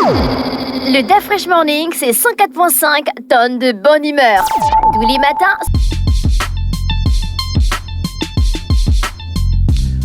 Le DaFresh Morning, c'est 104.5 tonnes de bonne humeur. Tous les matins.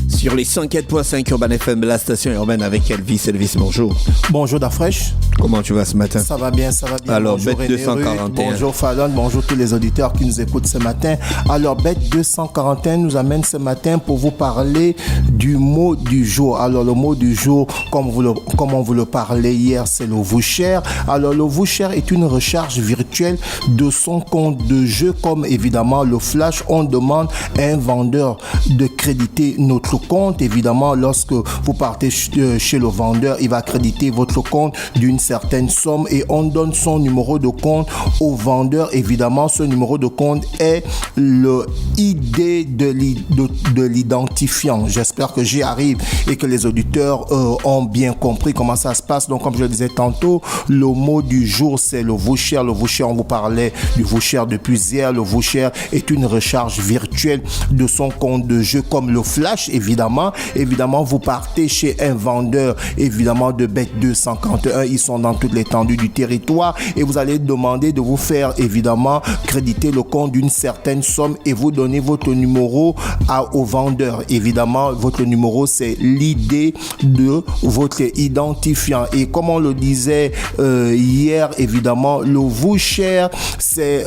Sur les 104.5 Urban FM, la station urbaine avec Elvis. Elvis, bonjour. Bonjour DaFresh. Comment tu vas ce matin? Ça va bien, ça va bien. Alors, bonjour Bête 241. Bonjour Fallon, bonjour tous les auditeurs qui nous écoutent ce matin. Alors, Bête 241 nous amène ce matin pour vous parler du mot du jour. Alors, le mot du jour, comme on vous le parlait hier, c'est le voucher. Alors, le voucher est une recharge virtuelle de son compte de jeu. Comme évidemment le flash, on demande à un vendeur de créditer notre compte. Évidemment, lorsque vous partez chez le vendeur, il va créditer votre compte d'une certaine somme et on donne son numéro de compte au vendeur. Évidemment, ce numéro de compte est le ID de l'identifiant. J'espère que j'y arrive et que les auditeurs ont bien compris comment ça se passe. Donc, comme je le disais tantôt, le mot du jour, c'est le voucher. Le voucher, on vous parlait du voucher depuis hier. Le voucher est une recharge virtuelle de son compte de jeu comme le flash, Évidemment, vous partez chez un vendeur, évidemment, de Bête 241. Ils sont dans toute l'étendue du territoire et vous allez demander de vous faire, évidemment, créditer le compte d'une certaine somme et vous donnez votre numéro au vendeur. Évidemment, votre numéro, c'est l'ID de votre identifiant. Et comme on le disait hier, évidemment, le voucher, c'est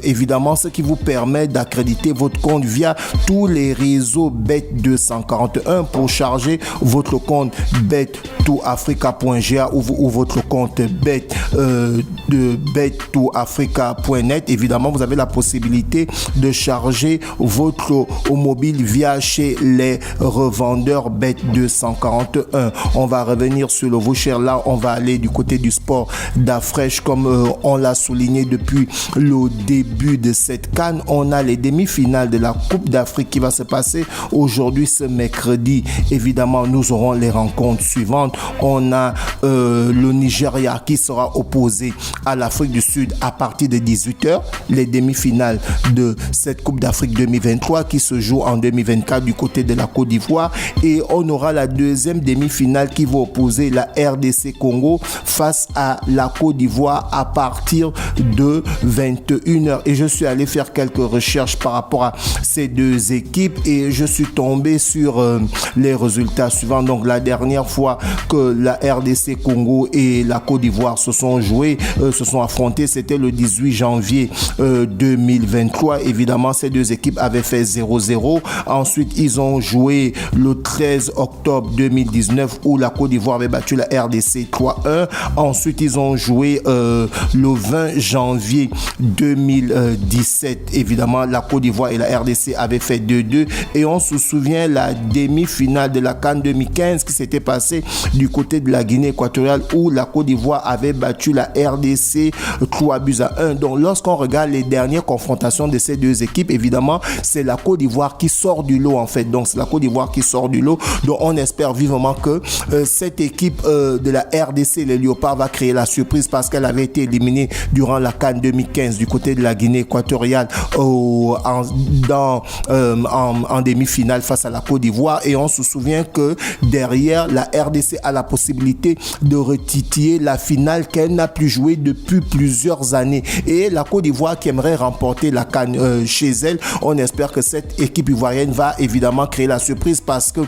évidemment ce qui vous permet d'accréditer votre compte via tous les réseaux Bête 241 pour charger votre compte bet2africa.ga ou votre compte bet de bet2africa.net. Évidemment, vous avez la possibilité de charger votre mobile via chez les revendeurs Bet 241. On va revenir sur le voucher. Là, on va aller du côté du sport DaFresh comme on l'a souligné depuis le début de cette CAN. On a les demi-finales de la Coupe d'Afrique qui va se passer aujourd'hui ce mercredi. Évidemment, nous aurons les rencontres suivantes. On a le Nigeria qui sera opposé à l'Afrique du Sud à partir de 18h. Les demi-finales de cette Coupe d'Afrique 2023 qui se joue en 2024 du côté de la Côte d'Ivoire. Et on aura la deuxième demi-finale qui va opposer la RDC Congo face à la Côte d'Ivoire à partir de 21h. Et je suis allé faire quelques recherches par rapport à ces deux équipes et je suis tombé sur les résultats suivants. Donc la dernière fois que la RDC Congo et la Côte d'Ivoire se sont affrontés, c'était le 18 janvier 2023. Évidemment, ces deux équipes avaient fait 0-0. Ensuite, ils ont joué le 13 octobre 2019 où la Côte d'Ivoire avait battu la RDC 3-1. Ensuite, ils ont joué le 20 janvier 2017. Évidemment, la Côte d'Ivoire et la RDC avaient fait 2-2. Et on se souvient la demi-finale de la CAN 2015 qui s'était passée du côté de la Guinée équatoriale où la Côte d'Ivoire avait battu la RDC 3-1. Donc, lorsqu'on regarde les dernières confrontations de ces deux équipes, évidemment, c'est la Côte d'Ivoire qui sort du lot en fait. Donc, c'est la Côte d'Ivoire qui sort du lot. Donc, on espère vivement que cette équipe de la RDC, les Léopards, va créer la surprise parce qu'elle avait été éliminée durant la CAN 2015 du côté de la Guinée équatoriale en demi-finale face à la Côte d'Ivoire. Et on se souvient que derrière, la RDC a la possibilité de retitiller la finale qu'elle n'a plus jouée depuis plusieurs années. Et la Côte d'Ivoire qui aimerait remporter la CAN chez elle, on espère que cette équipe ivoirienne va évidemment créer la surprise parce que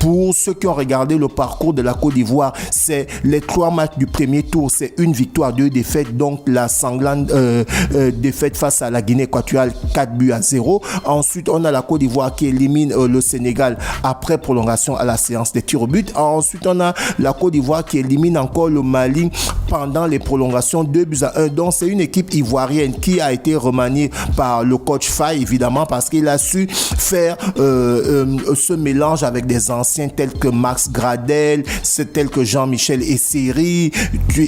pour ceux qui ont regardé le parcours de la Côte d'Ivoire, c'est les 3 matchs du premier tour, c'est une victoire, 2 défaites, donc la sanglante défaite face à la Guinée équatoriale 4-0. Ensuite, on a la Côte d'Ivoire qui élimine le Sénégal après prolongation à la séance des tirs au but. Ensuite, on a la Côte d'Ivoire qui élimine encore le Mali pendant les prolongations 2-1. Donc, c'est une équipe ivoirienne qui a été remaniée par le coach Faye, évidemment, parce qu'il a su faire ce mélange avec des anciens tels que Max Gradel, tels que Jean-Michel Esseri.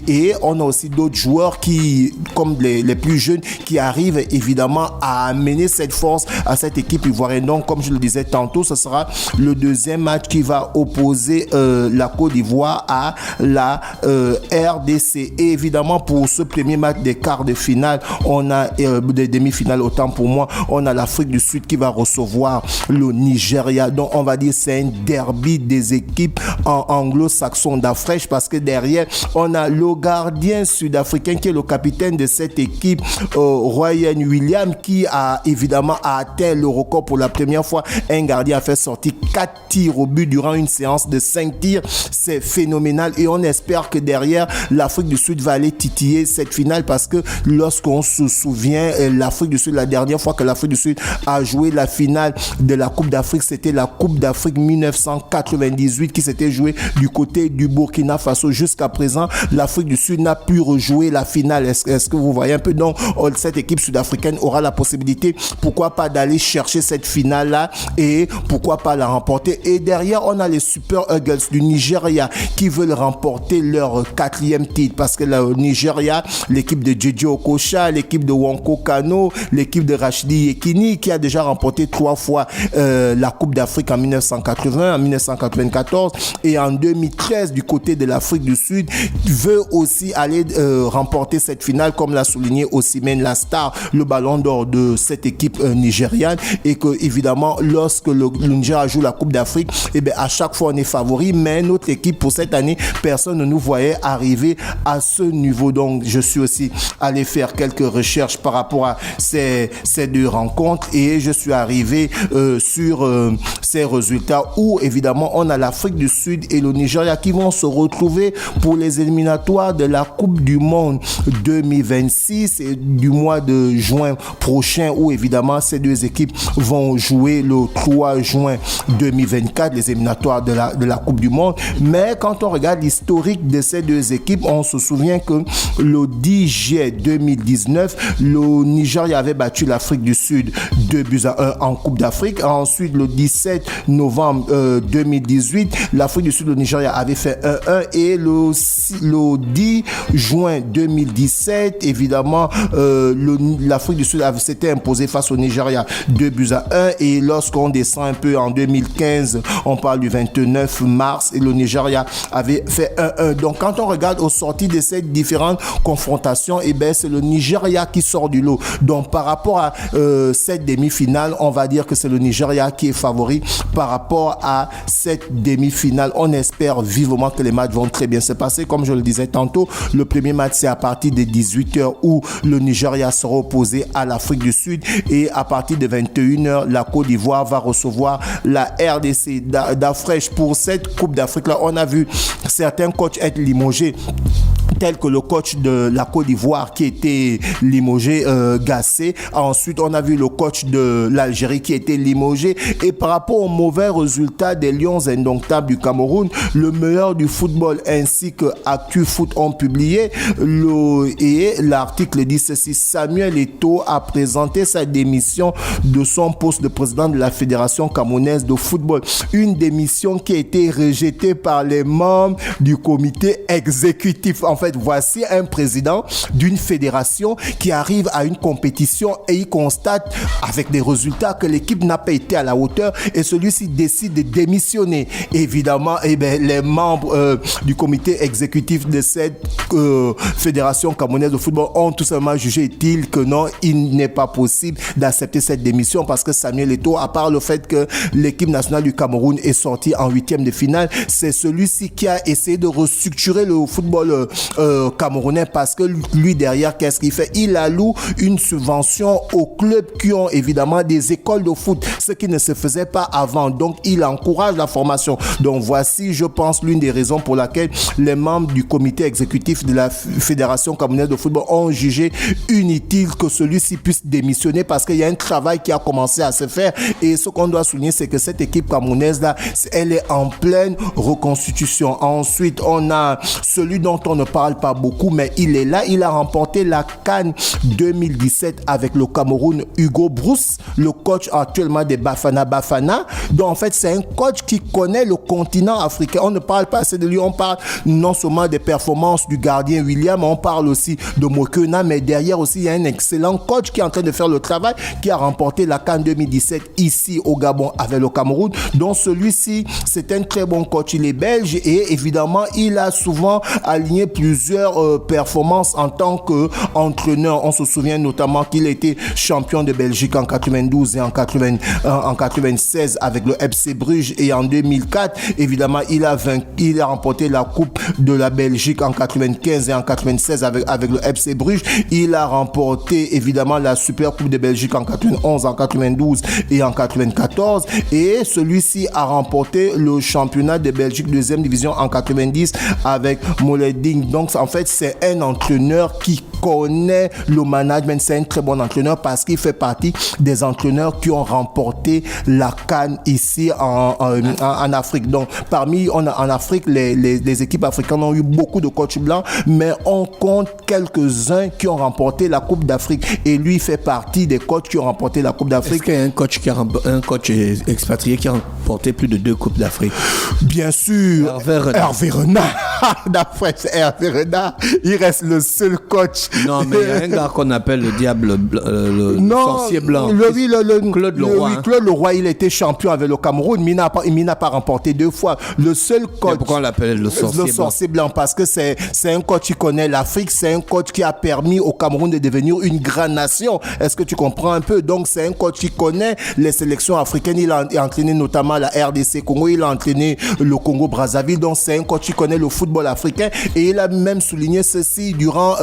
Et on a aussi d'autres joueurs qui, comme les plus jeunes, qui arrivent évidemment à amener cette force à cette équipe ivoirienne. Donc, comme je le disais tantôt, ce sera le deuxième match qui va opposer la Côte d'Ivoire à la RDC RDC. Et évidemment, pour ce premier match des quarts de finale, on a des demi-finales, autant pour moi, on a l'Afrique du Sud qui va recevoir le Nigeria. Donc, on va dire c'est un derby des équipes en anglo-saxon d'Afrique, parce que derrière, on a le gardien sud-africain qui est le capitaine de cette équipe, Ryan Williams, qui a évidemment atteint le record pour la première fois. Un gardien a fait sortir 4 tirs au but durant une séance de 5 tirs. C'est phénoménal et on espère que derrière, l'Afrique du Sud va aller titiller cette finale, parce que lorsqu'on se souvient, l'Afrique du Sud, la dernière fois que l'Afrique du Sud a joué la finale de la Coupe d'Afrique, c'était la Coupe d'Afrique 1998 qui s'était jouée du côté du Burkina Faso. Jusqu'à présent, l'Afrique du Sud n'a pu rejouer la finale. Est-ce que vous voyez un peu? Donc, cette équipe sud-africaine aura la possibilité, pourquoi pas, d'aller chercher cette finale-là et pourquoi pas la remporter. Et derrière, on a les Super Eagles du Nigeria qui veulent remporter leur 4e titre, parce que le Nigeria, l'équipe de Jeje Okocha, l'équipe de Wanko Kano, l'équipe de Rashidi Yekini, qui a déjà remporté 3 fois la Coupe d'Afrique en 1980, en 1994 et en 2013 du côté de l'Afrique du Sud, veut aussi aller remporter cette finale, comme l'a souligné Osimhen, la star, le ballon d'or de cette équipe nigériane. Et que évidemment, lorsque le Nigeria joue la Coupe d'Afrique, et bien à chaque fois on est favori, mais notre équipe pour cette année, personne ne nous voyait arriver à ce niveau. Donc je suis aussi allé faire quelques recherches par rapport à ces 2 rencontres et je suis arrivé sur ces résultats où évidemment on a l'Afrique du Sud et le Nigeria qui vont se retrouver pour les éliminatoires de la Coupe du Monde 2026 et du mois de juin prochain, où évidemment ces 2 équipes vont jouer le 3 juin 2024, les éliminatoires de la Coupe du Monde. Mais quand on regarde l'historique de ces 2 équipes, on se souvient que le 10 juillet 2019, le Nigeria avait battu l'Afrique du Sud 2-1 en Coupe d'Afrique. Ensuite, le 17 novembre 2018, l'Afrique du Sud, le Nigeria avait fait 1-1 et le 10 juin 2017, évidemment, l'Afrique du Sud s'était imposée face au Nigeria 2-1 et lorsqu'on descend un peu en 2015, on parle du 29 mars et le Nigeria avait fait 1-1. Donc quand on regarde au sorti de ces différentes confrontations, et ben c'est le Nigeria qui sort du lot. Donc par rapport à cette demi-finale, on va dire que c'est le Nigeria qui est favori par rapport à cette demi-finale. On espère vivement que les matchs vont très bien se passer. Comme je le disais tantôt, le premier match c'est à partir de 18h où le Nigeria sera opposé à l'Afrique du Sud et à partir de 21h, la Côte d'Ivoire va recevoir la RDC d'Afrique. Pour cette Coupe d'Afrique là, on a vu certains coachs être limogés, tel que le coach de la Côte d'Ivoire qui était limogé, Gassé. Ensuite, on a vu le coach de l'Algérie qui était limogé. Et par rapport aux mauvais résultats des Lions indomptables du Cameroun, le meilleur du football ainsi que ActuFoot ont publié l'article dit ceci: Samuel Eto'o a présenté sa démission de son poste de président de la Fédération camerounaise de football. Une démission qui a été rejetée par les membres du comité exécutif. En fait, voici un président d'une fédération qui arrive à une compétition et il constate avec des résultats que l'équipe n'a pas été à la hauteur et celui-ci décide de démissionner. Évidemment, les membres du comité exécutif de cette fédération camerounaise de football ont tout simplement jugé utile que non, il n'est pas possible d'accepter cette démission parce que Samuel Eto'o, à part le fait que l'équipe nationale du Cameroun est sortie en 8e de finale, c'est celui-ci qui a essayé de restructurer le football camerounais parce que lui derrière, qu'est-ce qu'il fait? Il alloue une subvention aux clubs qui ont évidemment des écoles de foot, ce qui ne se faisait pas avant. Donc, il encourage la formation. Donc, voici, je pense, l'une des raisons pour laquelle les membres du comité exécutif de la Fédération camerounaise de football ont jugé inutile que celui-ci puisse démissionner parce qu'il y a un travail qui a commencé à se faire. Et ce qu'on doit souligner, c'est que cette équipe camerounaise-là, elle est en pleine reconstitution. Ensuite, on a celui dont on ne parle pas beaucoup, mais il est là. Il a remporté la CAN 2017 avec le Cameroun, Hugo Brousse, le coach actuellement des Bafana Bafana. Donc, en fait, c'est un coach qui connaît le continent africain. On ne parle pas assez de lui. On parle non seulement des performances du gardien William, on parle aussi de Mokena, mais derrière aussi, il y a un excellent coach qui est en train de faire le travail, qui a remporté la CAN 2017 ici au Gabon avec le Cameroun. Donc, celui-ci, c'est un très bon coach. Il est belge et évidemment, il a souvent aligné plusieurs performances en tant qu'entraîneur. On se souvient notamment qu'il était champion de Belgique en 92 et en 96 avec le FC Bruges, et en 2004, évidemment, il a remporté la Coupe de la Belgique en 95 et en 96 avec le FC Bruges. Il a remporté évidemment la Super Coupe de Belgique en 91, en 92 et en 94, et celui-ci a remporté le championnat de Belgique deuxième division en 90 avec Moleding. Donc en fait, c'est un entraîneur qui connaît le management. C'est un très bon entraîneur parce qu'il fait partie des entraîneurs qui ont remporté la CAN ici en Afrique. Donc en Afrique, les équipes africaines ont eu beaucoup de coachs blancs, mais on compte quelques-uns qui ont remporté la Coupe d'Afrique, et lui fait partie des coachs qui ont remporté la Coupe d'Afrique. Est-ce qu'il y a un coach expatrié qui a remporté plus de 2 Coupes d'Afrique? Bien sûr, Hervé Renard. D'après Hervé Renard, il reste le seul coach. Non, mais il y a un gars qu'on appelle le diable, le sorcier blanc. Claude Leroy. Claude Leroy, il était champion avec le Cameroun, mais il n'a pas remporté 2 fois. Le seul coach. Mais pourquoi on l'appelle le sorcier blanc? Parce que c'est un coach qui connaît l'Afrique, c'est un coach qui a permis au Cameroun de devenir une grande nation. Est-ce que tu comprends un peu? Donc c'est un coach qui connaît les sélections africaines. Il a entraîné notamment la RDC Congo, il a entraîné le Congo Brazzaville. Donc c'est un coach qui connaît le football africain, et il a même souligné ceci durant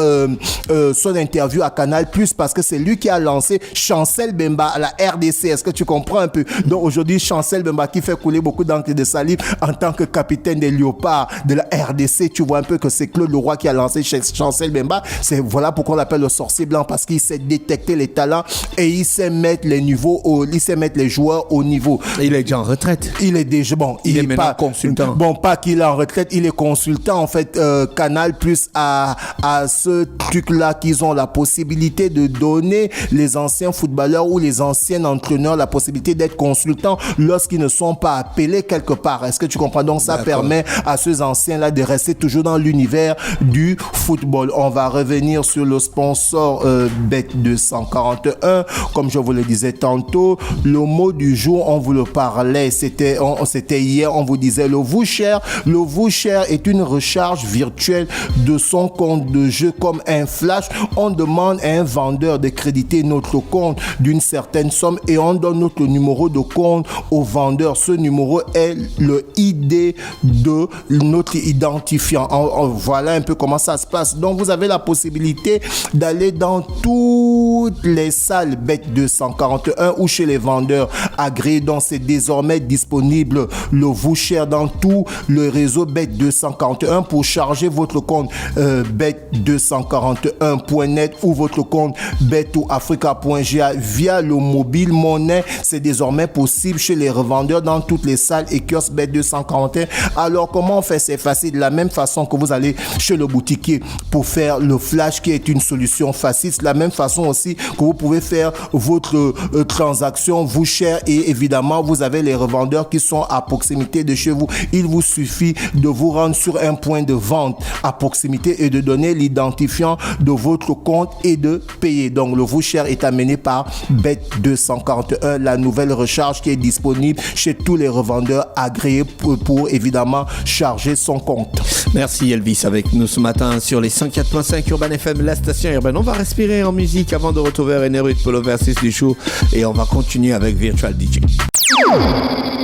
son interview à Canal+, parce que c'est lui qui a lancé Chancel Bemba à la RDC. Est-ce que tu comprends un peu? Donc aujourd'hui, Chancel Bemba, qui fait couler beaucoup d'encre et de salive en tant que capitaine des Léopards de la RDC, tu vois un peu que c'est Claude Leroy qui a lancé Chancel Bemba. Voilà pourquoi on l'appelle le sorcier blanc, parce qu'il sait détecter les talents et il sait mettre les joueurs au niveau. Il est déjà en retraite. Il est déjà il est maintenant consultant. Bon, pas qu'il est en retraite, il est consultant. En fait, Canal+ à ce truc-là qu'ils ont la possibilité de donner les anciens footballeurs ou les anciens entraîneurs la possibilité d'être consultants lorsqu'ils ne sont pas appelés quelque part. Est-ce que tu comprends? Donc ça permet à ceux anciens-là de rester toujours dans l'univers du football. On va revenir sur le sponsor Bet241. Comme je vous le disais tantôt, le mot du jour, on vous le parlait, c'était hier, on vous disait le voucher. Le voucher est une recharge virtuelle de son compte de jeu comme un flash. On demande à un vendeur de créditer notre compte d'une certaine somme et on donne notre numéro de compte au vendeur. Ce numéro est le ID de notre identifiant. Voilà un peu comment ça se passe. Donc vous avez la possibilité d'aller dans toutes les salles Bet241 ou chez les vendeurs agréés. Donc c'est désormais disponible le voucher dans tout le réseau Bet241 pour charger votre compte Bet241.net ou votre compte betoafrica.ga via le mobile monnaie. C'est désormais possible chez les revendeurs dans toutes les salles et kiosques Bet241. Alors comment on fait? C'est facile. De la même façon que vous allez chez le boutiquier pour faire le flash qui est une solution facile, c'est la même façon aussi que vous pouvez faire votre transaction voucher, et évidemment vous avez les revendeurs qui sont à proximité de chez vous. Il vous suffit de vous rendre sur un point de vente à proximité et de donner l'identifiant de votre compte et de payer. Donc le voucher est amené par Bet241, la nouvelle recharge qui est disponible chez tous les revendeurs agréés pour évidemment charger son compte. Merci Elvis avec nous ce matin sur les 104.5 Urban FM, la station urbaine. On va respirer en musique avant de retrouver René Polo versus du show, et on va continuer avec Virtual DJ.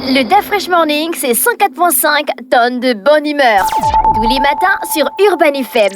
Le Da Fresh Morning, c'est 104.5 tonnes de bonne humeur. Tous les matins sur Urban FM.